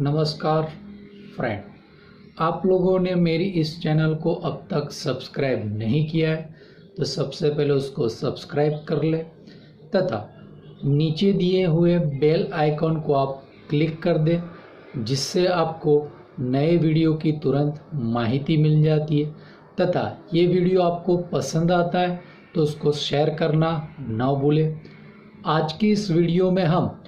नमस्कार फ्रेंड, आप लोगों ने मेरी इस चैनल को अब तक सब्सक्राइब नहीं किया है तो सबसे पहले उसको सब्सक्राइब कर ले तथा नीचे दिए हुए बेल आइकॉन को आप क्लिक कर दें, जिससे आपको नए वीडियो की तुरंत माहिती मिल जाती है। तथा ये वीडियो आपको पसंद आता है तो उसको शेयर करना ना भूलें। आज की इस वीडियो में हम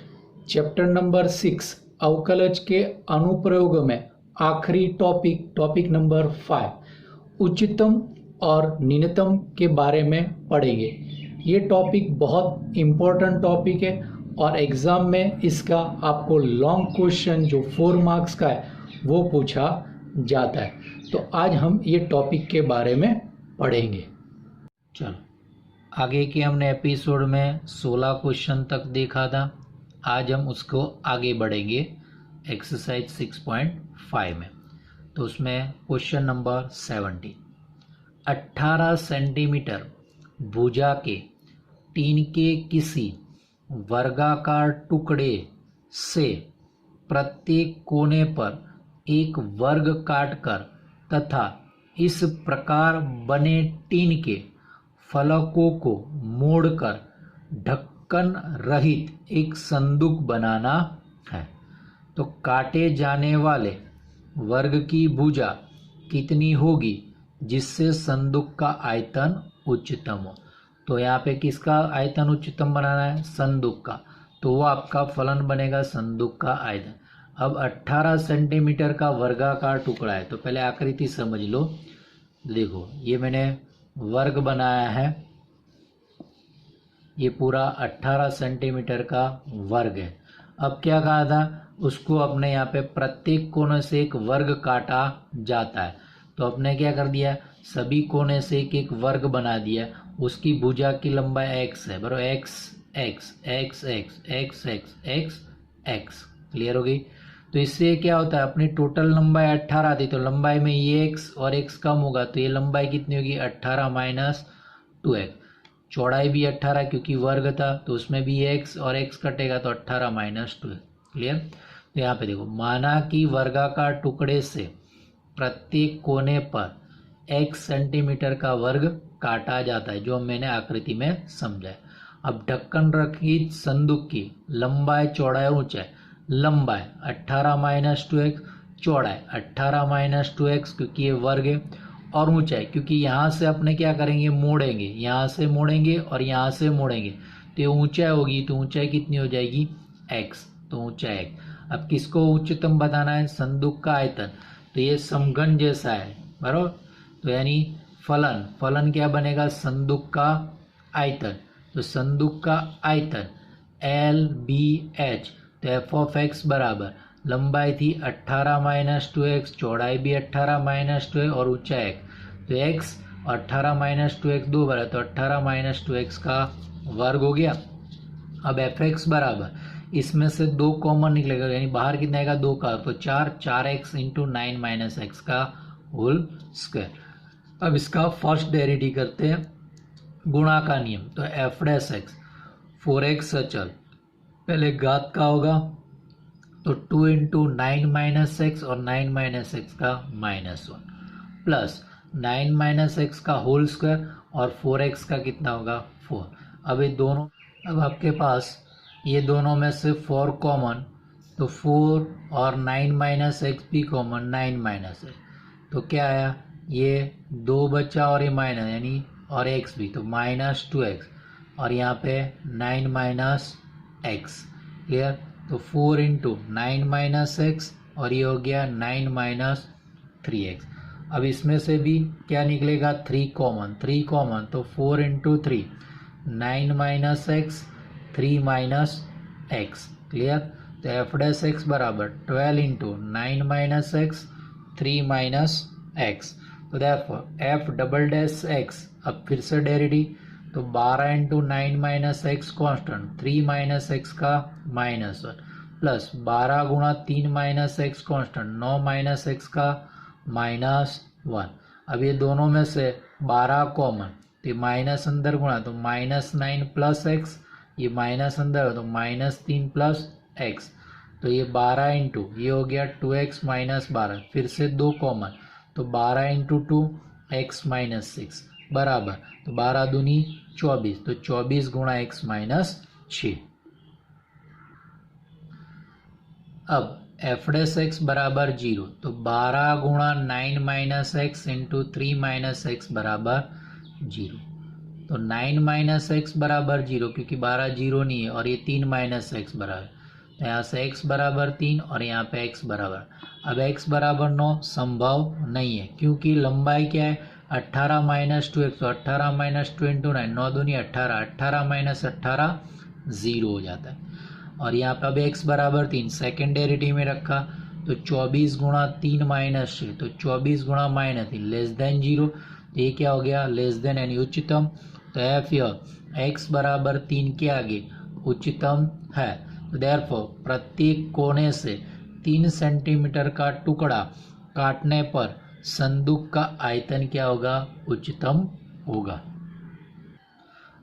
चैप्टर नंबर 6 अवकलज के अनुप्रयोग में आखिरी टॉपिक नंबर 5 उच्चतम और न्यूनतम के बारे में पढ़ेंगे। ये टॉपिक बहुत इम्पोर्टेंट टॉपिक है और एग्ज़ाम में इसका आपको लॉन्ग क्वेश्चन जो 4 मार्क्स का है वो पूछा जाता है। तो आज हम ये टॉपिक के बारे में पढ़ेंगे। चलो, आगे के हमने एपिसोड में 16 क्वेश्चन तक देखा था। आज हम उसको आगे बढ़ेंगे एक्सरसाइज 6.5 में। तो उसमें क्वेश्चन नंबर 17, 18 सेंटीमीटर भुजा के टीन के किसी वर्गाकार टुकड़े से प्रत्येक कोने पर एक वर्ग काटकर तथा इस प्रकार बने टीन के फलकों को मोड़कर ढक्कन रहित एक संदूक बनाना है। तो काटे जाने वाले वर्ग की भुजा कितनी होगी जिससे संदूक का आयतन उच्चतम हो। तो यहाँ पे किसका आयतन उच्चतम बनाना है? संदूक का। तो वो आपका फलन बनेगा संदूक का आयतन। अब 18 सेंटीमीटर का वर्गाकार टुकड़ा है तो पहले आकृति समझ लो। देखो, ये मैंने वर्ग बनाया है, ये पूरा 18 सेंटीमीटर का वर्ग है। अब क्या कहा था, उसको अपने यहाँ पे प्रत्येक कोने से एक वर्ग काटा जाता है। तो अपने क्या कर दिया, सभी कोने से एक एक वर्ग बना दिया। उसकी भुजा की लंबाई x है, बराबर x x x x x x x x। Clear हो गई? तो इससे क्या होता है, अपनी टोटल लंबाई 18 थी तो लंबाई में ये x और x कम होगा तो ये लंबाई कितनी होगी 18 माइनस 2x। चौड़ाई भी 18 क्योंकि वर्ग था तो उसमें भी x और x कटेगा तो 18 माइनस 2। क्लियर? तो यहाँ पे देखो, माना कि वर्गाकार टुकड़े से प्रत्येक कोने पर x सेंटीमीटर का वर्ग काटा जाता है, जो मैंने आकृति में समझा है। अब ढक्कन रखी संदूक की लंबाई, चौड़ाई, ऊंचाई। लंबाई 18 माइनस 2x, चौड़ाई 18 माइनस 2x क्योंकि ये वर्ग है, और ऊंचाई क्योंकि यहाँ से अपने क्या करेंगे, मोड़ेंगे, यहाँ से मोड़ेंगे और यहाँ से मोड़ेंगे तो ये ऊंचाई होगी। तो ऊंचाई कितनी हो जाएगी x, तो ऊंचाई x। अब किसको उच्चतम बताना है? संदूक का आयतन। तो ये समघन जैसा है, बराबर। तो यानी फलन क्या बनेगा, संदूक का आयतन। तो संदूक का आयतन LBH। तो एफ ऑफ एक्स बराबर लंबाई थी 18 माइनस 2x, चौड़ाई भी 18 माइनस 2 और ऊंचाई x। तो x और 18 माइनस 2x 2 बार, तो 18 माइनस 2x का वर्ग हो गया। अब एफ एक्स बराबर, इसमें से 2 कॉमन निकलेगा यानी बाहर कितना आएगा 2 का, तो 4x इंटू 9 माइनस एक्स का होल स्क्वायर। अब इसका फर्स्ट डेरिवेटिव करते हैं, गुणा का नियम। तो एफ डैश एक्स 4x सचल, पहले घात का होगा तो 2 इंटू 9 माइनस एक्स और 9 माइनस एक्स का -1 प्लस 9 माइनस एक्स का होल स्क्वायर और 4x का कितना होगा 4। अब ये दोनों, अब आपके पास ये दोनों में से 4 कॉमन, तो 4 और 9 माइनस एक्स भी कॉमन, 9 माइनस एक्स। तो क्या आया, ये 2 बचा और ये माइनस यानी और x भी, तो -2x और यहाँ पे 9 माइनस एक्स। क्लियर? तो 4 इंटू 9 माइनस एक्स और ये हो गया 9 माइनस 3x। अब इसमें से भी क्या निकलेगा, 3 कॉमन, तो 4 into 3 9 minus X 3 minus X. Clear? तो एफ डैश एक्स बराबर 12 into 9 minus X 3 minus X. तो therefore F double dash X, अब फिर से डेरिवेटिव, तो 12 into 9 minus X constant, 3 minus X का -1 प्लस 12 गुणा 3 minus X constant, 9 minus X का -1। अब ये दोनों में से 12 कॉमन, तो माइनस अंदर गुणा तो -9 प्लस एक्स, ये माइनस अंदर तो -3 प्लस एक्स। तो ये 12 इंटू ये हो गया 2x माइनस 12, फिर से 2 कॉमन, तो 12 इंटू 2 x माइनस 6 बराबर, तो 12 दूनी 24, तो 24 गुणा x माइनस 6। अब एफ डैश एक्स बराबर 0, तो 12 गुणा 9 minus x into 3 minus x बराबर 0। तो 9 माइनस एक्स बराबर 0, क्योंकि 12 0 नहीं है, और ये 3 माइनस एक्स बराबर, तो यहाँ से x बराबर 3 और यहाँ पे x बराबर, अब x बराबर 9 संभव नहीं है, क्योंकि लंबाई क्या है 18 माइनस 2x, तो 18 माइनस 2 इंटू 9, 9 दूनी 18, 18 माइनस 18 0 हो जाता है। और यहाँ पे अब x बराबर 3 सेकेंड डेरिवेटिव में रखा, तो 24 गुणा 3 माइनस 6, तो 24 गुणा माइनस 3 लेस देन 0, तो ये क्या हो गया लेस देन यानी उच्चतम। तो एफ x बराबर 3 के आगे उच्चतम है, तो देयरफॉर प्रत्येक कोने से 3 सेंटीमीटर का टुकड़ा काटने पर संदूक का आयतन क्या होगा उच्चतम होगा।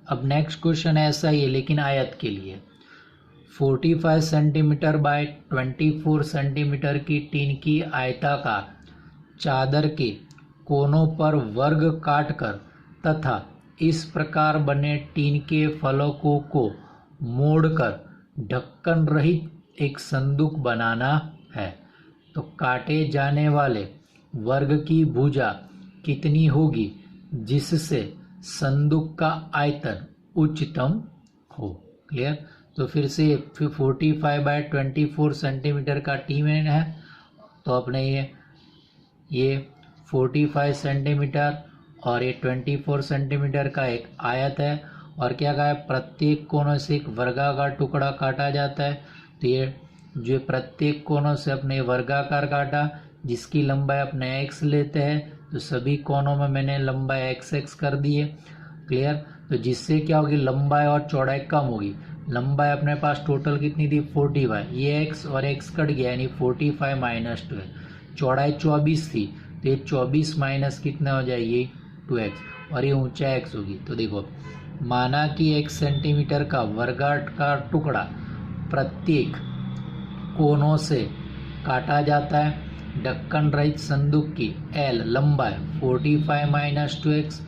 अब नेक्स्ट क्वेश्चन ऐसा ही है लेकिन आयत के लिए। 45 सेंटीमीटर बाय 24 सेंटीमीटर की टीन की आयताकार चादर के कोनों पर वर्ग काटकर तथा इस प्रकार बने टीन के फलकों को मोड़कर ढक्कन रहित एक संदूक बनाना है, तो काटे जाने वाले वर्ग की भुजा कितनी होगी जिससे संदूक का आयतन उच्चतम हो। क्लियर। तो फिर से 45 बाय 24 सेंटीमीटर का टीन है, तो अपने ये 45 सेंटीमीटर और ये 24 सेंटीमीटर का एक आयत है, और क्या कहा है प्रत्येक कोनों से एक वर्गाकार टुकड़ा काटा जाता है। तो ये जो प्रत्येक कोनों से अपने वर्गाकार काटा जिसकी लंबाई अपने x लेते हैं, तो सभी कोनों में मैंने लंबाई x कर दी है। क्लियर। तो जिससे क्या होगी लंबाई और चौड़ाई कम होगी। लंबाई अपने पास टोटल कितनी थी 45, ये x और x कट गया यानी 45 माइनस 2 है। चौड़ाई 24 थी, तो ये 24 माइनस कितना हो जाए ये 2x, और ये ऊंचाई x होगी। तो देखो माना कि 1 सेंटीमीटर का वर्गाकार टुकड़ा प्रत्येक कोनों से काटा जाता है। ढक्कन रहित संदूक की L लंबाई 45 माइनस 2x,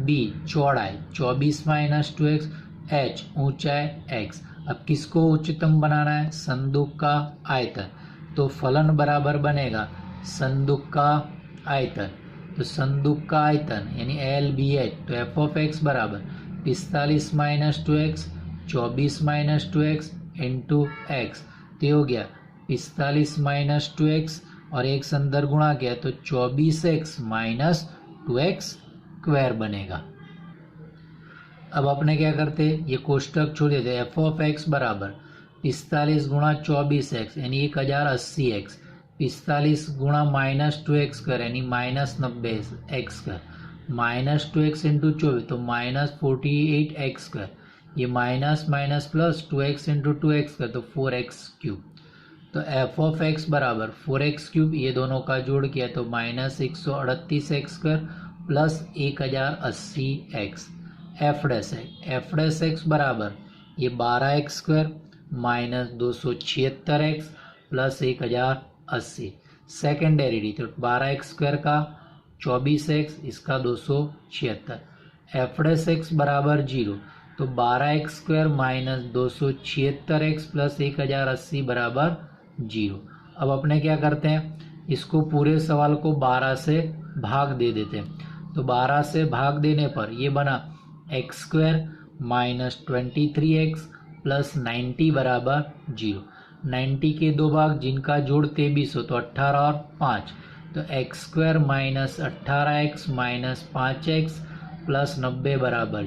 B चौड़ाई 24 माइनस 2x, H ऊंचाई x। अब किसको उच्चतम बनाना है संदूक का आयतन, तो फलन बराबर बनेगा संदूक का आयतन। तो संदूक का आयतन यानी LBH, तो f ऑफ x बराबर 45 minus 2x 24 minus 2x into x, तो हो गया 45 माइनस 2x और एक से अंदर गुणा किया तो 24x माइनस 2x स्क्वायर बनेगा। अब अपने क्या करते ये कोष्टक छोड़ देते, एफ ऑफ एक्स बराबर 45 गुणा 24x यानी 1080x, 45 गुणा माइनस 2x कर यानी माइनस 90x कर, माइनस 2x इंटू 24 तो माइनस 48x कर, ये minus minus plus 2x into 2x कर तो 4x क्यूब। तो एफ ऑफ एक्स बराबर 4x क्यूब, ये दोनों का जोड़ किया तो माइनस 138x कर plus 1080x। F dash X बराबर ये 12x square minus 276x plus 1080। Second derivative तो 12x स्क्वायर का 24x इसका 276। एफ डैश एक्स बराबर 0 तो 12x square minus 276x plus 1080 बराबर 0। अब अपने क्या करते हैं इसको पूरे सवाल को 12 से भाग दे देते हैं, तो 12 से भाग देने पर ये बना x square minus 23x plus 90 बराबर 0। 90 के दो भाग जिनका जोड़ 23 हो तो 18 और 5, तो X square minus 18x minus 5x plus 90 बराबर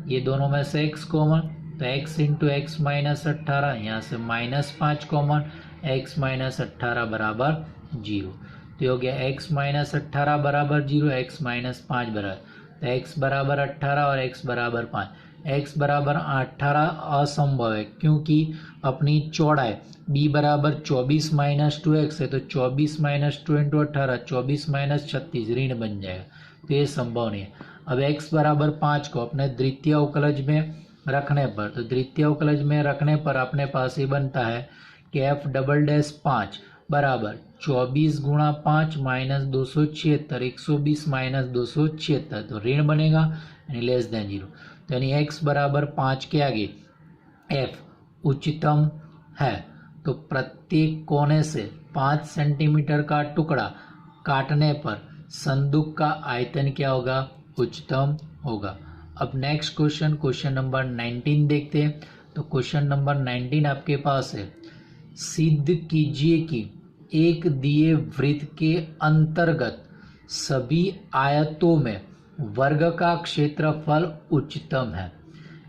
ये दोनों में से x कॉमन, तो x इंटू एक्स माइनस 18, यहाँ से माइनस 5 कॉमन, x माइनस 18 बराबर 0। तो हो गया x माइनस 18 बराबर 0, x माइनस 5 बराबर, तो x बराबर 18 और x बराबर 5। x बराबर 18 असंभव है क्योंकि अपनी चौड़ाई b बराबर 24 माइनस 2x है, तो 24 माइनस 2 इंटू 18 24 माइनस 36 ऋण बन जाएगा, तो ये संभव नहीं है। अब x बराबर 5 को अपने द्वितीय अवकलज में रखने पर, तो द्वितीय अवकलज में रखने पर अपने पास ये बनता है कि एफ डबल डैश 5 बराबर 24 गुणा 5 माइनस 276, 120 माइनस 276 तो ऋण बनेगा यानी लेस देन 0। तो यानी x बराबर 5 के आगे f उच्चतम है। तो प्रत्येक कोने से 5 सेंटीमीटर का टुकड़ा काटने पर संदूक का आयतन क्या होगा? उच्चतम होगा। अब नेक्स्ट क्वेश्चन, क्वेश्चन नंबर 19 देखते हैं। तो क्वेश्चन नंबर 19 आपके पास है, सिद्ध कीजिए कि एक दिए वृत्त के अंतर्गत सभी आयतों में वर्ग का क्षेत्रफल उच्चतम है।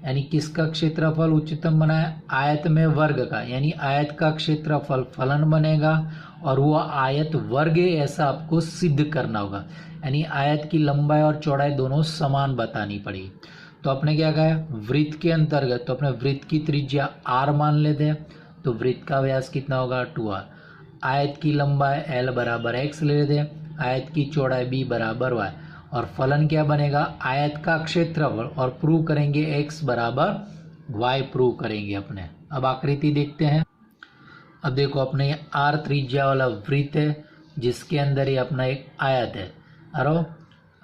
यानी किसका क्षेत्रफल उच्चतम बना है? आयत में वर्ग का, यानी आयत का क्षेत्रफल फलन बनेगा और वो आयत वर्ग है ऐसा आपको सिद्ध करना होगा। यानी आयत की लंबाई और चौड़ाई दोनों समान बतानी पड़ेगी। तो आपने क्या कहा है? वृत्त के अंतर्गत, तो अपने वृत्त की त्रिज्या r मान लेते हैं। तो वृत्त का व्यास कितना होगा? 2r। आयत की लंबाई l बराबर x ले लेते हैं, आयत की चौड़ाई b बराबर y, और फलन क्या बनेगा? आयत का क्षेत्रफल, और प्रूव करेंगे x बराबर y प्रूव करेंगे अपने। अब आकृति देखते हैं। अब देखो अपने r त्रिज्या वाला वृत्त है जिसके अंदर ये अपना एक आयत है, और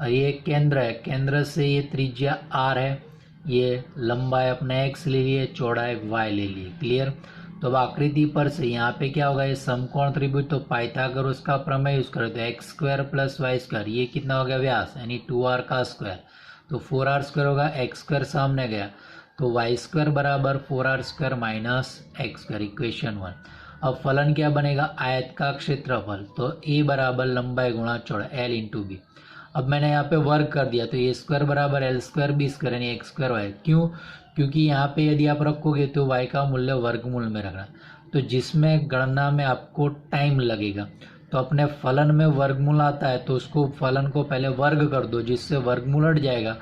ये केंद्र है, केंद्र से ये त्रिज्या r है, ये लंबाई अपने x ले लिए, चौड़ाई y ले लिए। क्लियर? तो अब आकृति पर से यहाँ पे क्या होगा? ये समकोण त्रिभुज, तो पाइथागोरस का प्रमेय यूज करें तो X square plus Y square, ये कितना हो गया व्यास, यानी 2r का स्क्वायर, तो 4r स्क्वायर होगा, एक्स स्क्वायर सामने गया, तो वाई स्क्वायर बराबर 4r square minus x square, equation 1। अब फलन क्या बनेगा? आयत का क्षेत्रफल, तो a बराबर लंबाई गुणा चौड़ाई l इंटू बी। अब मैंने यहाँ पे वर्ग कर दिया, तो ए स्क्वायर बराबर एल स्क्वायर बी स्क्वायर, यानी एक्स स्क्वायर वाई। क्यों? क्योंकि यहाँ पे यदि आप रखोगे तो y का मूल्य वर्गमूल में रखना, तो जिसमें गणना में आपको टाइम लगेगा। तो अपने फलन में वर्गमूल आता है तो उसको फलन को पहले वर्ग कर दो, जिससे वर्गमूल हट जाएगा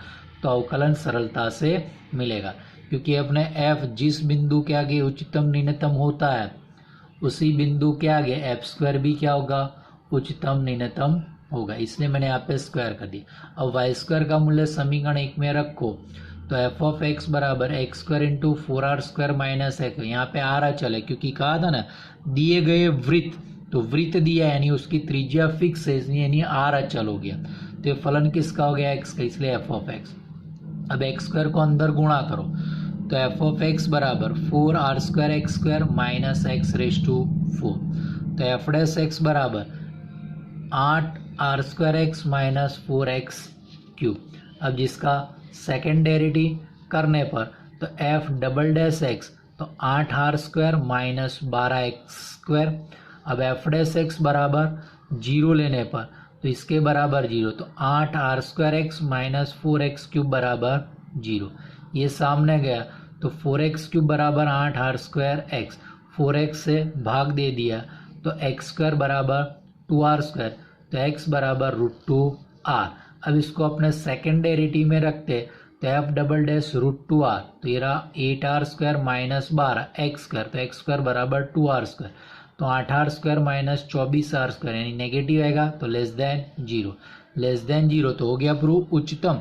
तो अवकलन सरलता से मिलेगा। क्योंकि अपने f जिस बिंदु के आगे उच्चतम न्यूनतम होता है उसी बिंदु के आगे एफ स्क्वायर भी क्या होगा? उच्चतम न्यूनतम होगा, इसलिए मैंने यहाँ पे स्क्वायर कर दिया। अब वाई स्क्वायर का मूल्य समीकरण 1 में रखो, तो एफ ऑफ एक्स बराबर x square into 4r square minus x, यहाँ पे आर अचल है क्योंकि कहा था ना दिए गए वृत्त, तो वृत्त दिया यानी उसकी त्रिज्या फिक्स है, यानी आर अचल हो गया, तो ये फलन किसका हो गया? एक्स का, इसलिए एफ ऑफ एक्स। अब एक्स स्क्वायर को अंदर गुणा करो, तो एफ ऑफ एक्स बराबर 4r square X square minus X raise to 4, तो एफ डैश एक्स बराबर 8r square x minus 4x cube. अब जिसका सेकेंड डेरिवेटिव करने पर तो एफ डबल डैश एक्स, तो 8r square minus 12x square. अब एफ डैश एक्स बराबर 0 लेने पर तो इसके बराबर 0, तो 8r square x minus 4x cube बराबर 0। ये सामने गया तो 4x क्यूब बराबर 8r स्क्वायर एक्स, 4x से भाग दे दिया तो x स्क्वायर बराबर 2r स्क्वायर, तो x बराबर √2r। अब इसको अपने सेकेंड डेरिवेटिव में रखते तो एफ डबल डैश √2r, तो ये रहा 8r square minus 12 x square, तो एक्स स्क्वायर बराबर 2r स्क्वायर, तो 8r square minus 24r square, यानी नेगेटिव आएगा तो लेस देन 0, लेस देन 0 तो हो गया प्रूव उच्चतम।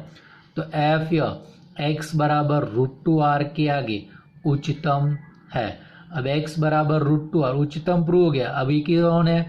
तो एफ या x बराबर √2r के आगे उच्चतम है। अब x बराबर √2r उच्चतम प्रूव हो गया। अभी की है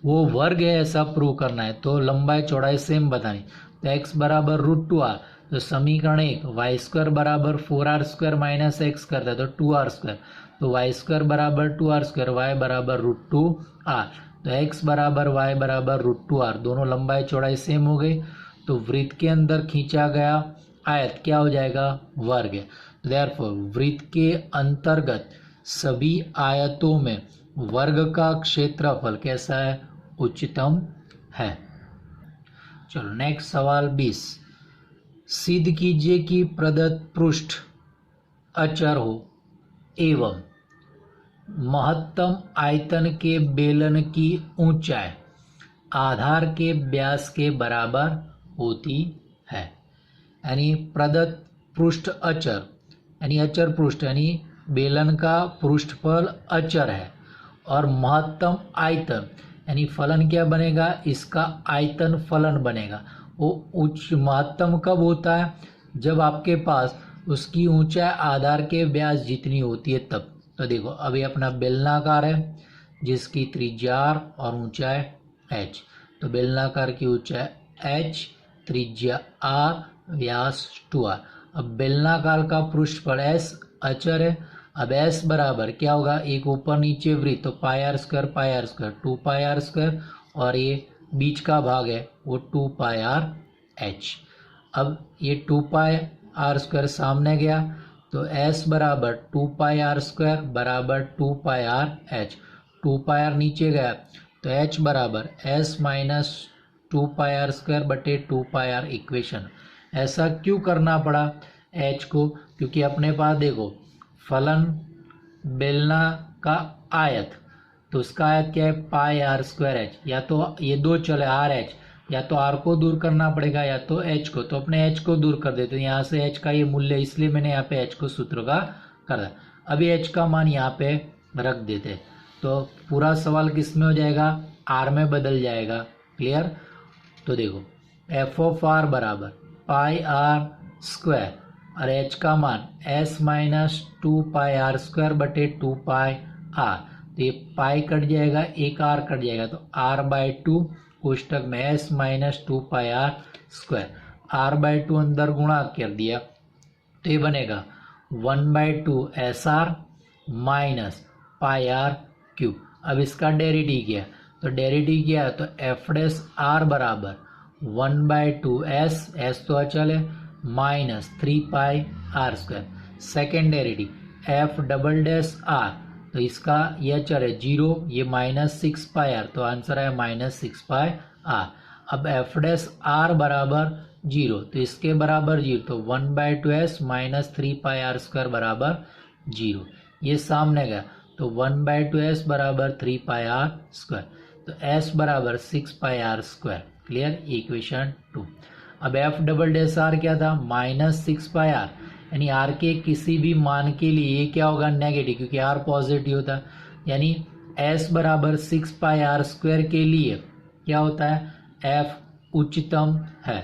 वो वर्ग है ऐसा प्रूव करना है, तो लंबाई चौड़ाई सेम बतानी, तो x बराबर √2r, तो समीकरण 1 वाई स्क्वायर बराबर 4r स्क्वायर माइनस एक्स करता है तो 2r स्क्वायर, तो वाई स्क्वायर बराबर 2r स्क्वायर, वाई बराबर √2r, तो x बराबर y बराबर √2r, दोनों लंबाई चौड़ाई सेम हो गई। तो वृत्त के अंदर खींचा गया आयत क्या हो जाएगा? वर्ग है। देयरफॉर वृत्त के अंतर्गत सभी आयतों में वर्ग का क्षेत्रफल कैसा है? उच्चतम है। चलो नेक्स्ट सवाल 20, सिद्ध कीजिए कि प्रदत्त पृष्ठ अचर हो एवं महत्तम आयतन के बेलन की ऊंचाई आधार के व्यास के बराबर होती है। यानी प्रदत्त पृष्ठ अचर, यानी अचर पृष्ठ, यानी बेलन का पृष्ठफल अचर है, और महत्तम आयतन यानी फलन क्या बनेगा? इसका आयतन फलन बनेगा। वो उच्च महत्तम कब होता है? जब आपके पास उसकी ऊंचाई आधार के व्यास जितनी होती है तब। तो देखो अभी अपना बेलनाकार है जिसकी त्रिज्या r और ऊंचाई h। तो बेलनाकार की ऊंचाई h, त्रिज्या r, व्यास 2r। अब बेलनाकार का पृष्ठफल s अचर है। अब s बराबर क्या होगा, एक ऊपर नीचे वृत्त, तो pi R square 2 pi R square, और ये बीच का भाग है वो 2 पाई आर h। अब ये 2 पाई आर स्क्वायर सामने गया तो s बराबर 2 पाई आर स्क्वायर बराबर 2 pi R h। 2 pi R नीचे गया तो h बराबर s minus 2 pi R square बटे 2 पाई आर इक्वेशन। ऐसा क्यों करना पड़ा h को, क्योंकि अपने पास देखो फलन बेलना का आयत, तो उसका आयत क्या है पाई आर स्क्वायर एच। या तो ये दो चले आर एच, या तो आर को दूर करना पड़ेगा या तो एच को, तो अपने एच को दूर कर देते हैं। यहाँ से एच का ये मूल्य, इसलिए मैंने यहाँ पे एच को सूत्र का कर दिया। अभी एच का मान यहाँ पे रख देते हैं तो पूरा सवाल किस में हो जाएगा, आर में बदल जाएगा। क्लियर। तो देखो एफ ऑफ आर बराबर पाई आर स्क्वायर और एच का मान S minus 2 pi R square बटे 2 पाई आर। तो ये पाई कट जाएगा, एक आर कट जाएगा, तो आर बाई 2 कोष्टक में S minus 2 pi R square. R by 2 अंदर गुणा कर दिया तो ये बनेगा 1/2 S R minus pi R cube. अब इसका डेरिवेटिव किया तो एफ डैश आर बराबर 1/2 एस तो अचल है minus 3 pi R square. Second derivative F double dash R, तो इसका यह अचर है 0, ये माइनस 6 पाई आर, तो आंसर है माइनस 6 पाई आर। अब एफ डैश आर बराबर 0, तो इसके बराबर 0, तो 1/2 S minus 3 pi R square बराबर 0। ये सामने गया तो 1/2 एस बराबर 3 पाई आर स्क्वायर, तो एस बराबर 6 pi R square. Clear, equation 2। अब एफ डबल डैश आर क्या था, माइनस 6 पाई आर, यानी आर के किसी भी मान के लिए ये क्या होगा, नेगेटिव, क्योंकि आर पॉजिटिव होता है। यानी एस बराबर 6 पाई आर स्क्वायर के लिए क्या होता है, एफ उच्चतम है।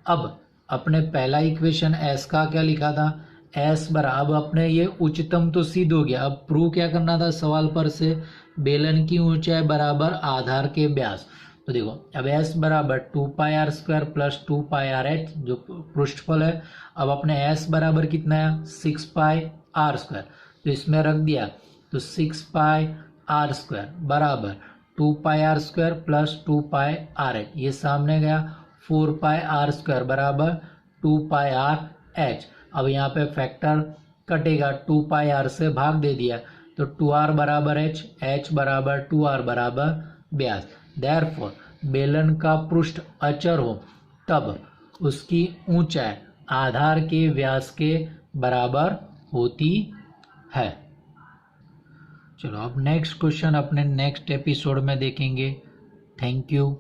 अब अपने पहला इक्वेशन एस का क्या लिखा था, एस बराबर, अब अपने ये उच्चतम तो सिद्ध हो गया। अब प्रूव क्या करना था सवाल पर से, बेलन की ऊंचाई बराबर आधार के व्यास। तो देखो अब एस बराबर 2 pi R square plus 2 pi R H जो पृष्ठफल है। अब अपने एस बराबर कितना है 6 पाई आर स्क्वायर, तो इसमें रख दिया तो 6 पाई आर स्क्वायर बराबर 2 pi R square plus 2 pi R H, ये सामने गया 4 पाई आर स्क्वायर बराबर 2 पाई आर एच। अब यहाँ पे फैक्टर कटेगा, 2 पाई आर से भाग दे दिया तो 2r बराबर h बराबर 2r बराबर व्यास। देयरफॉर बेलन का पृष्ठ अचर हो तब उसकी ऊंचाई आधार के व्यास के बराबर होती है। चलो अब नेक्स्ट क्वेश्चन अपने नेक्स्ट एपिसोड में देखेंगे। Thank you.